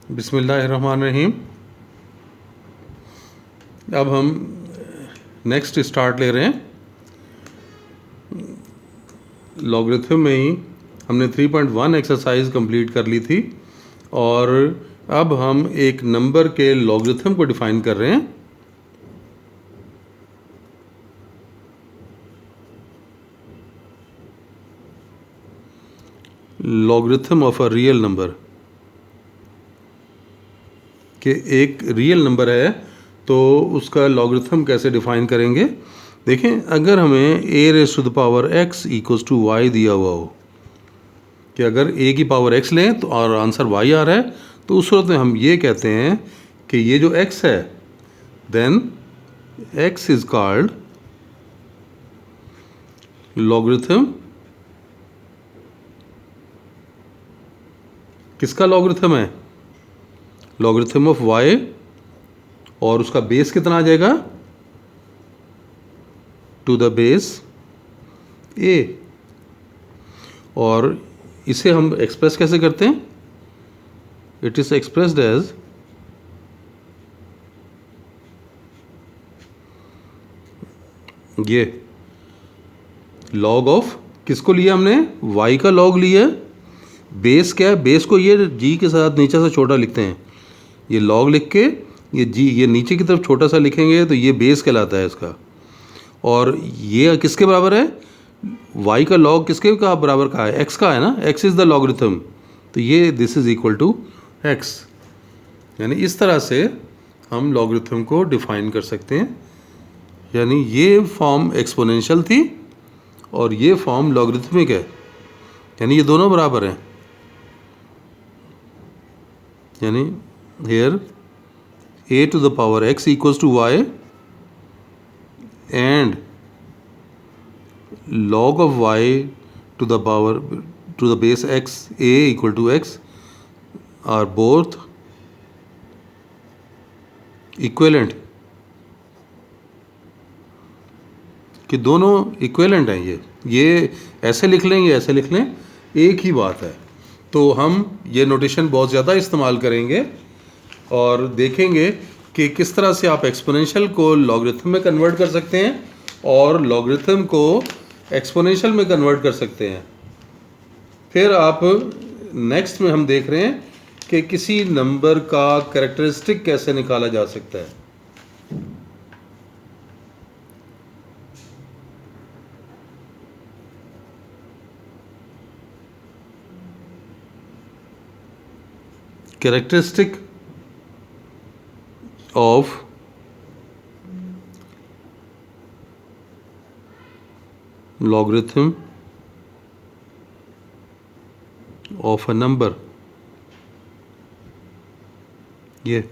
बिस्मिल्लाहिर्रहमानिर्रहीम। अब हम नेक्स्ट स्टार्ट ले रहे हैं। लॉगरिथम में ही हमने 3.1 एक्सरसाइज कंप्लीट कर ली थी और अब हम एक नंबर के लॉगरिथम को डिफाइन कर रहे हैं। Logarithm of a real number कि एक रियल नंबर है तो उसका लॉगरिथम कैसे डिफाइन करेंगे। देखें, अगर हमें a⁻x = y दिया हुआ हो कि अगर a की पावर x लें तो और आंसर y आ रहा है, तो उस सूरत में हम ये कहते हैं कि ये जो x है, then x is called logarithm. किसका लॉगरिथम है? लॉगरिथम ऑफ y, और उसका बेस कितना आ जाएगा? To the base a। और इसे हम एक्सप्रेस कैसे करते हैं? इट इज एक्सप्रेस्ड एज ये लॉग ऑफ, किसको लिया हमने? y का लॉग लिया। बेस क्या है? बेस को ये g के साथ नीचे से छोटा लिखते हैं, ये लॉग लिख के ये g ये नीचे की तरफ छोटा सा लिखेंगे तो ये बेस कहलाता है इसका। और ये किसके बराबर है? y का लॉग किसके का बराबर का है? x का है ना, x इज़ द लॉगरिथम, तो ये this is equal to x। यानी इस तरह से हम लॉगरिथम को डिफाइन कर सकते हैं। यानी ये फॉर्म एक्सपोनेंशियल थी और ये फॉर्म लॉगरिथमिक है, यानी ये दोनों बराबर हैं। यानी here a⁻x = y and log of y to the base x, a = x, are both equivalent, कि दोनों इक्विवेलेंट हैं। ये ऐसे लिख लें, ये ऐसे लिख लें, एक ही बात है। तो हम ये नोटेशन बहुत ज़्यादा इस्तेमाल करेंगे और देखेंगे कि किस तरह से आप एक्सपोनेंशियल को लॉगरिथम में कन्वर्ट कर सकते हैं और लॉगरिथम को एक्सपोनेंशियल में कन्वर्ट कर सकते हैं। फिर आप नेक्स्ट में हम देख रहे हैं कि किसी नंबर का कैरेक्टरिस्टिक कैसे निकाला जा सकता है। Characteristic of logarithm of a number, ये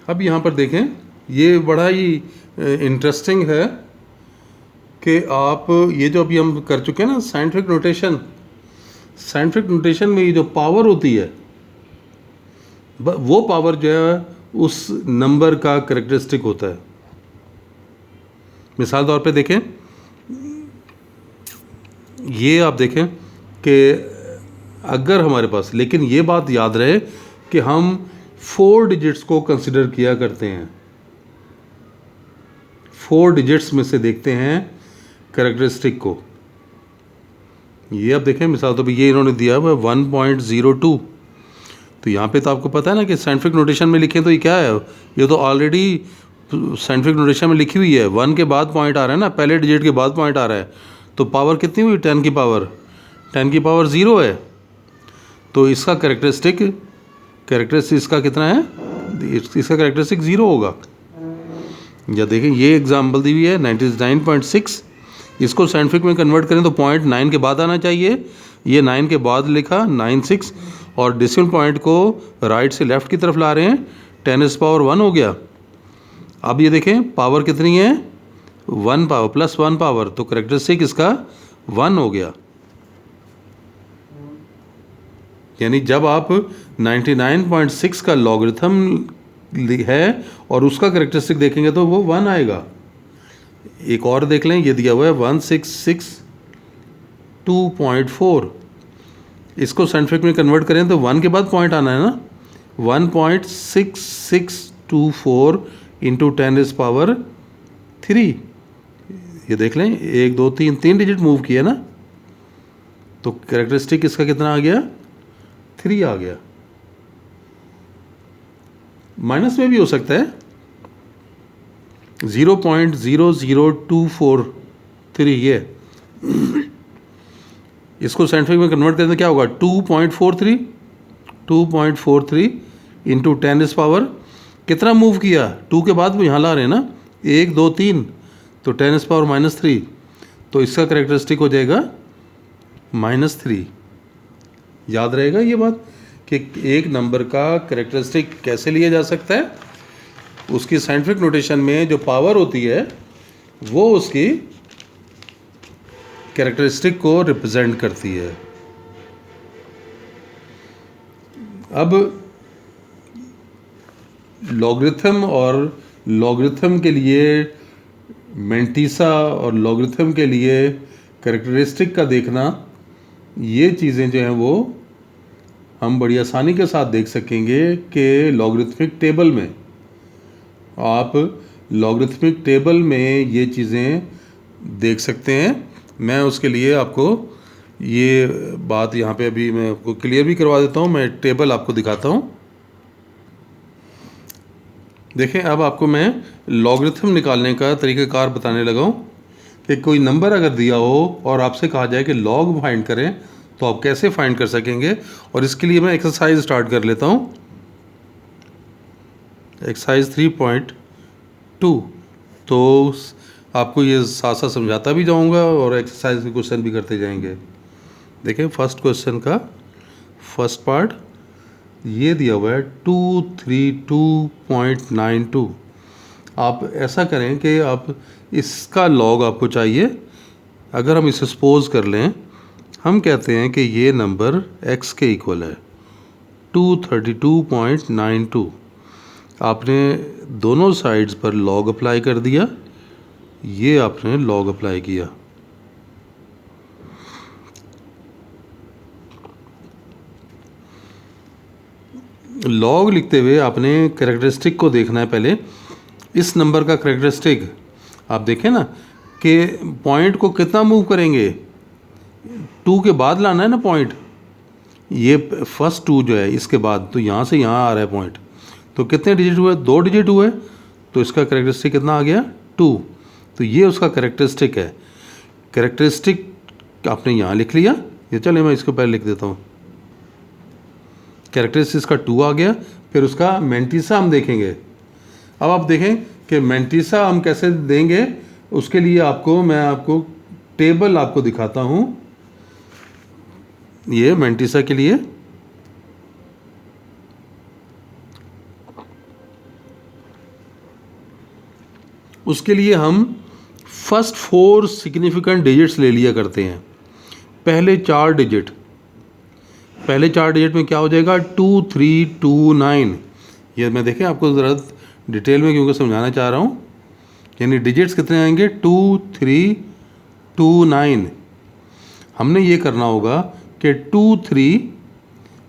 अब यहाँ पर देखें, ये बड़ा ही इंटरेस्टिंग है कि आप ये जो अभी हम कर चुके हैं ना साइंटिफिक नोटेशन, साइंटिफिक नोटेशन में ये जो पावर होती है, वो पावर जो है उस नंबर का कैरेक्टरिस्टिक होता है। मिसाल तौर पे देखें, ये आप देखें कि अगर हमारे पास, लेकिन ये बात याद रहे कि हम 4 डिजिट्स को कंसिडर किया करते हैं, 4 डिजिट्स में से देखते हैं कैरेक्टरिस्टिक को। ये आप देखें, मिसाल तो ये इन्होंने दिया हुआ 1.02, तो यहाँ पे तो आपको पता है ना कि साइंटिफिक नोटेशन में लिखें तो ये क्या है, ये तो ऑलरेडी साइंटिफिक नोटेशन में लिखी हुई है। 1 के बाद पॉइंट आ रहा है ना, पहले डिजिट के बाद पॉइंट आ रहा है, तो पावर कितनी हुई? 10 की पावर 0 है। तो इसका कैरेक्टरिस्टिक इसका कितना है? इसका कैरेक्टरिस्टिक 0 होगा। या देखें, ये एग्जाम्पल दी हुई है 99.6, इसको साइंटिफिक में कन्वर्ट करें तो 0.9 के बाद आना चाहिए, ये 9 के बाद लिखा 96, और डेसिमल पॉइंट को राइट से लेफ़्ट की तरफ ला रहे हैं, 10⁻1 हो गया। अब ये देखें पावर कितनी है? 1 पावर प्लस 1 पावर, तो कैरेक्टरिस्टिक इसका 1 हो गया। यानी जब आप 99.6 का लॉगरिथम है और उसका कैरेक्टरिस्टिक देखेंगे तो वो 1 आएगा। एक और देख लें, ये दिया हुआ है 166 2.4, इसको साइंटिफिक में कन्वर्ट करें तो 1 के बाद पॉइंट आना है ना, 1.6624 इंटू 10⁻³ ये देख लें, 1 2 3 डिजिट मूव किया ना, तो कैरेक्टरिस्टिक इसका कितना आ गया, 3 आ गया। माइनस में भी हो सकता है, 0.00243 ये इसको साइंटिफिक में कन्वर्ट करें तो क्या होगा, 2.43 इंटू 10⁻, कितना मूव किया, 2 के बाद वो यहाँ ला रहे हैं ना, 1 2 3, तो 10⁻³ तो इसका करेक्टरिस्टिक हो जाएगा -3। याद रहेगा ये बात कि एक नंबर का करेक्टरिस्टिक कैसे लिया जा सकता है, उसकी साइंटिफिक नोटेशन में जो पावर होती है वो उसकी कैरेक्टरिस्टिक को रिप्रेजेंट करती है। अब लॉगरिथम और लॉगरिथम के लिए मेंटिसा और लॉगरिथम के लिए कैरेक्टरिस्टिक का देखना, ये चीज़ें जो हैं वो हम बड़ी आसानी के साथ देख सकेंगे कि लॉगरिथमिक टेबल में, आप लॉगरिथमिक टेबल में ये चीज़ें देख सकते हैं। मैं उसके लिए आपको ये बात यहाँ पे अभी मैं आपको क्लियर भी करवा देता हूँ। मैं टेबल आपको दिखाता हूँ। देखें, अब आपको मैं लॉगरिथम निकालने का तरीक़ाकार बताने लगा हूँ कि कोई नंबर अगर दिया हो और आपसे कहा जाए कि लॉग फाइंड करें तो आप कैसे फाइंड कर सकेंगे। और इसके लिए मैं एक्सरसाइज स्टार्ट कर लेता हूँ, एक्सरसाइज 3.2। तो आपको ये साथ साथ समझाता भी जाऊँगा और एक्सरसाइज के क्वेश्चन भी करते जाएंगे। देखें, फर्स्ट क्वेश्चन का फर्स्ट पार्ट ये दिया हुआ है 232.92। आप ऐसा करें कि आप इसका लॉग आपको चाहिए। अगर हम इसे सपोज कर लें, हम कहते हैं कि ये नंबर x के इक्वल है 232.92। आपने दोनों साइड्स पर लॉग अप्लाई कर दिया, ये आपने लॉग अप्लाई किया। लॉग लिखते हुए आपने कैरेक्टरिस्टिक को देखना है। पहले इस नंबर का कैरेक्टरिस्टिक आप देखें ना कि पॉइंट को कितना मूव करेंगे, 2 के बाद लाना है ना पॉइंट, ये फर्स्ट 2 जो है इसके बाद, तो यहाँ से यहाँ आ रहा है पॉइंट, तो कितने डिजिट हुए, 2 डिजिट हुए, तो इसका कैरेक्टरिस्टिक कितना आ गया, 2। तो ये उसका कैरेक्टरिस्टिक है। कैरेक्टरिस्टिक आपने यहाँ लिख लिया, ये चले मैं इसको पहले लिख देता हूँ। कैरेक्टरिस्टिक का 2 आ गया। फिर उसका मेंटिसा हम देखेंगे। अब आप देखें कि मेंटिसा हम कैसे देंगे, उसके लिए मैं आपको टेबल आपको दिखाता हूँ। ये मेंटिसा के लिए उसके लिए हम फर्स्ट 4 सिग्निफिकेंट डिजिट्स ले लिया करते हैं। पहले 4 डिजिट में क्या हो जाएगा, 2329। ये मैं देखें आपको ज़रा डिटेल में क्योंकि समझाना चाह रहा हूँ। यानी डिजिट्स कितने आएंगे, 2329। हमने ये करना होगा कि 23,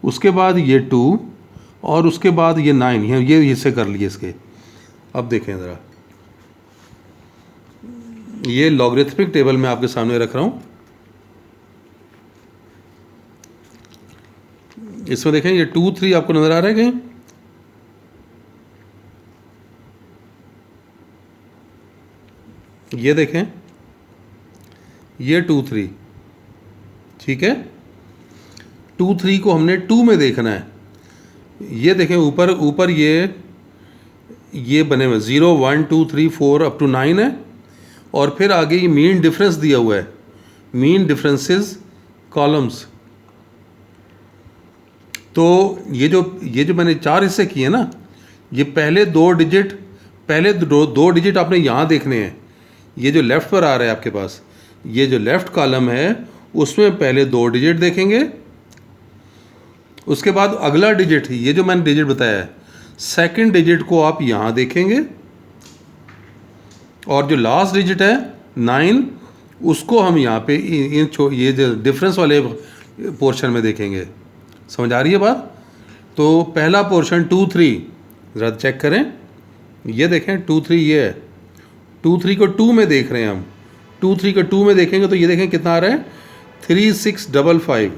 उसके बाद ये 2 और उसके बाद ये 9, ये हिस्से कर लिए इसके। अब देखें ज़रा, ये लॉगरिथमिक टेबल मैं आपके सामने रख रहा हूँ। इसमें देखें ये 2 3 आपको नज़र आ रहा है कहीं, ये देखें ये 2 3, ठीक है। 2 3 को हमने 2 में देखना है। ये देखें ऊपर ये बने हुए 0 1 2 3 4 अप टू 9 है, और फिर आगे ये मीन डिफरेंस दिया हुआ है, मीन डिफरेंसेस कॉलम्स। तो ये जो मैंने 4 हिस्से किए ना, ये पहले दो डिजिट आपने यहाँ देखने हैं। ये जो लेफ़्ट पर आ रहा है आपके पास, ये जो लेफ़्ट कॉलम है उसमें पहले 2 डिजिट देखेंगे। उसके बाद अगला डिजिट, ये जो मैंने डिजिट बताया है, सेकंड डिजिट को आप यहाँ देखेंगे, और जो लास्ट डिजिट है 9, उसको हम यहाँ पे ये जो डिफरेंस वाले पोर्शन में देखेंगे। समझ आ रही है बात? तो पहला पोर्शन 2 3 ज़रा चेक करें, ये देखें 2 3 ये है, 2 3 को 2 में देख रहे हैं हम, 2 3 को 2 में देखेंगे तो ये देखें कितना आ रहा है 3655।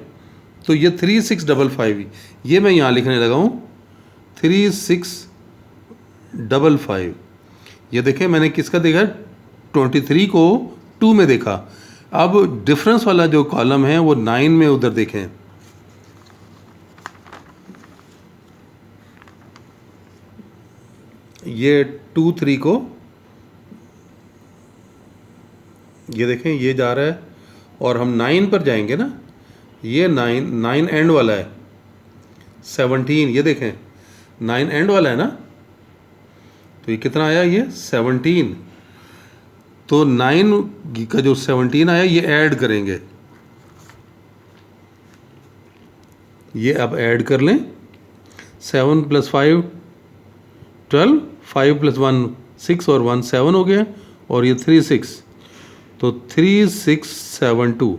तो ये 3655 ये मैं यहाँ लिखने लगा हूँ 3655। ये देखें मैंने किसका देखा, 23 को 2 में देखा। अब डिफरेंस वाला जो कॉलम है वो 9 में उधर देखें, ये 2 3 को ये देखें ये जा रहा है और हम 9 पर जाएंगे ना, ये 9 एंड वाला है 17, ये देखें 9 एंड वाला है ना, तो ये कितना आया ये 17। तो 9 का जो 17 आया ये ऐड करेंगे, ये अब ऐड कर लें, 7 + 5 12, 5 + 1 6 और 1 7 हो गया, और ये 3 6, तो 3672।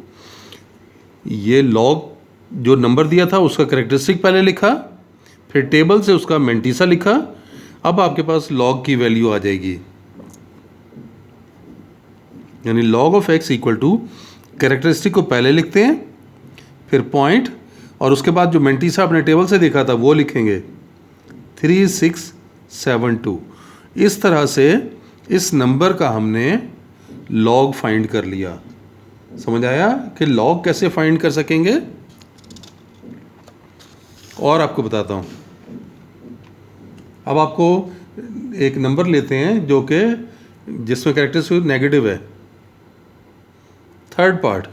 ये लॉग जो नंबर दिया था उसका करेक्टरिस्टिक पहले लिखा, फिर टेबल से उसका मेंटिसा लिखा। अब आपके पास लॉग की वैल्यू आ जाएगी, यानी log of x equal to characteristic को पहले लिखते हैं, फिर पॉइंट, और उसके बाद जो मेंटिसा अपने टेबल से देखा था वो लिखेंगे 3672। इस तरह से इस नंबर का हमने लॉग फाइंड कर लिया। समझ आया कि लॉग कैसे फाइंड कर सकेंगे? और आपको बताता हूँ। अब आपको एक नंबर लेते हैं जो कि जिसमें कैरेक्टरिस्टिक नेगेटिव है, थर्ड पार्ट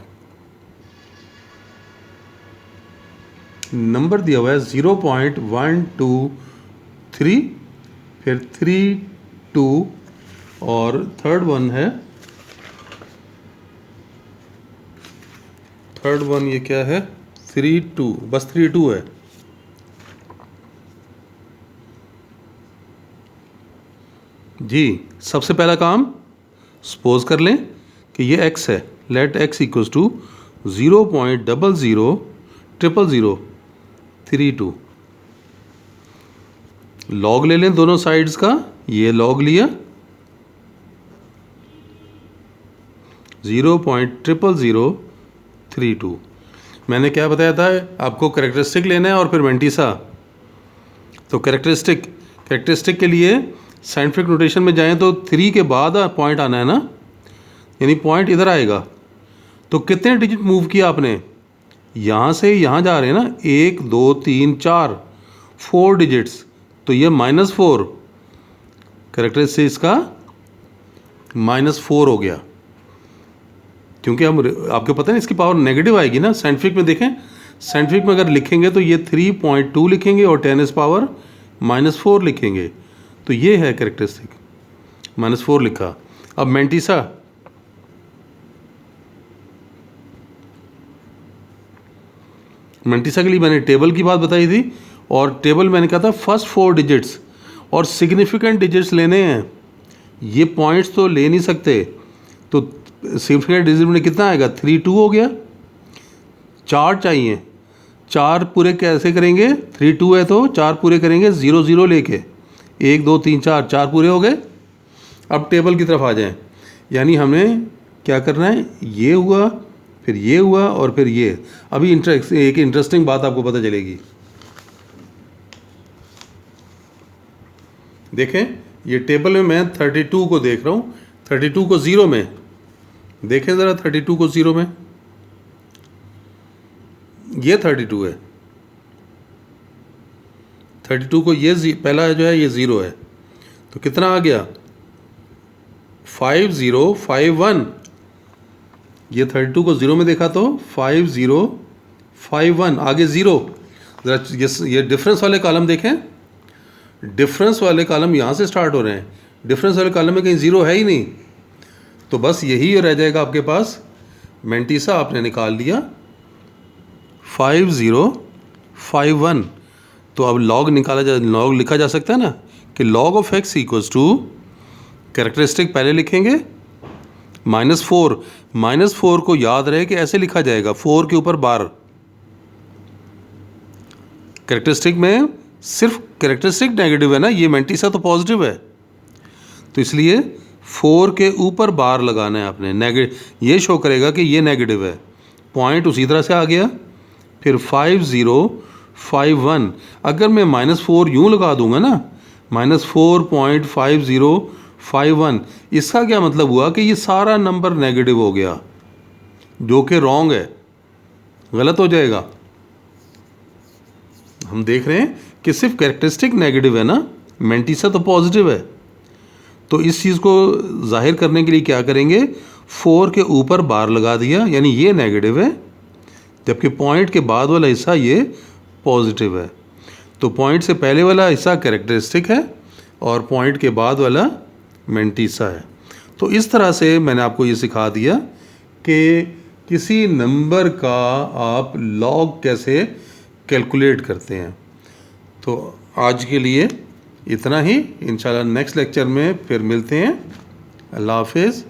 नंबर दिया हुआ है 0.123, फिर 3 2, और थर्ड वन ये क्या है 3 2, बस 3 2 है। जी सबसे पहला काम सपोज कर लें कि ये x है, let x equals to 0.000032। Log ले लें दोनों साइड्स का, ये लॉग लिया 0.000032। मैंने क्या बताया था आपको, कैरेक्टरिस्टिक लेना है और फिर मेंटिसा। तो कैरेक्टरिस्टिक के लिए साइंटिफिक नोटेशन में जाएं तो 3 के बाद पॉइंट आना है ना, यानी पॉइंट इधर आएगा। तो कितने डिजिट मूव किया आपने, यहाँ से यहाँ जा रहे हैं ना, 1 2 3 4 4 डिजिट्स, तो ये -4 कैरेक्टरिस्टिक इसका -4 हो गया, क्योंकि हम आपको पता है इसकी पावर नेगेटिव आएगी ना। साइंटिफिक में देखें, साइंटिफिक में अगर लिखेंगे तो ये 3.2 लिखेंगे और 10 पावर -4 लिखेंगे, तो ये है कैरेक्टरिस्टिक, -4 लिखा। अब मेंटिसा, मेंटिसा के लिए मैंने टेबल की बात बताई थी, और टेबल मैंने कहा था फर्स्ट 4 डिजिट्स और सिग्निफिकेंट डिजिट्स लेने हैं। ये पॉइंट्स तो ले नहीं सकते, तो सिग्निफिकेंट डिजिट में कितना आएगा 3 2 हो गया। 4 चाहिए, 4 पूरे कैसे करेंगे, 3 2 है तो 4 पूरे करेंगे 0 0 लेके, 1 2 3 4, 4 पूरे हो गए। अब टेबल की तरफ आ जाएं, यानी हमें क्या करना है, ये हुआ, फिर ये हुआ, और फिर ये। अभी एक इंटरेस्टिंग बात आपको पता चलेगी। देखें ये टेबल में मैं 32 को देख रहा हूँ, 32 को 0 में देखें ज़रा, 32 को 0 में, ये 32 है, 32 को ये पहला जो है ये 0 है, तो कितना आ गया 5051। ये 32 को 0 में देखा तो 5051, आगे 0। ज़रा ये डिफरेंस वाले कॉलम देखें, डिफरेंस वाले कॉलम यहाँ से स्टार्ट हो रहे हैं, डिफरेंस वाले कॉलम में कहीं 0 है ही नहीं, तो बस यही रह जाएगा आपके पास। मेंटिसा आपने निकाल लिया 5051। तो अब लॉग लॉग लिखा जा सकता है ना, कि log of x equals to characteristic पहले लिखेंगे, -4 को याद रहे कि ऐसे लिखा जाएगा, 4 के ऊपर बार। कैरेक्टरिस्टिक में सिर्फ कैरेक्टरिस्टिक नेगेटिव है ना, ये मैंटिसा तो पॉजिटिव है, तो इसलिए 4 के ऊपर बार लगाना है आपने। ये शो करेगा कि ये नेगेटिव है। पॉइंट उसी तरह से आ गया। फिर 5051, अगर मैं -4 यूँ लगा दूंगा ना, -4.5051, इसका क्या मतलब हुआ कि ये सारा नंबर नेगेटिव हो गया, जो कि रॉन्ग है, गलत हो जाएगा। हम देख रहे हैं कि सिर्फ कैरेक्टरिस्टिक नेगेटिव है ना, मैंटिसा तो पॉजिटिव है। तो इस चीज़ को जाहिर करने के लिए क्या करेंगे, 4 के ऊपर बार लगा दिया, यानी ये नेगेटिव है, जबकि पॉइंट के बाद वाला हिस्सा ये पॉजिटिव है। तो पॉइंट से पहले वाला हिस्सा कैरेक्टरिस्टिक है और पॉइंट के बाद वाला मैंटिसा है। तो इस तरह से मैंने आपको ये सिखा दिया कि किसी नंबर का आप लॉग कैसे कैलकुलेट करते हैं। तो आज के लिए इतना ही, इंशाल्लाह नेक्स्ट लेक्चर में फिर मिलते हैं। अल्लाह हाफिज़।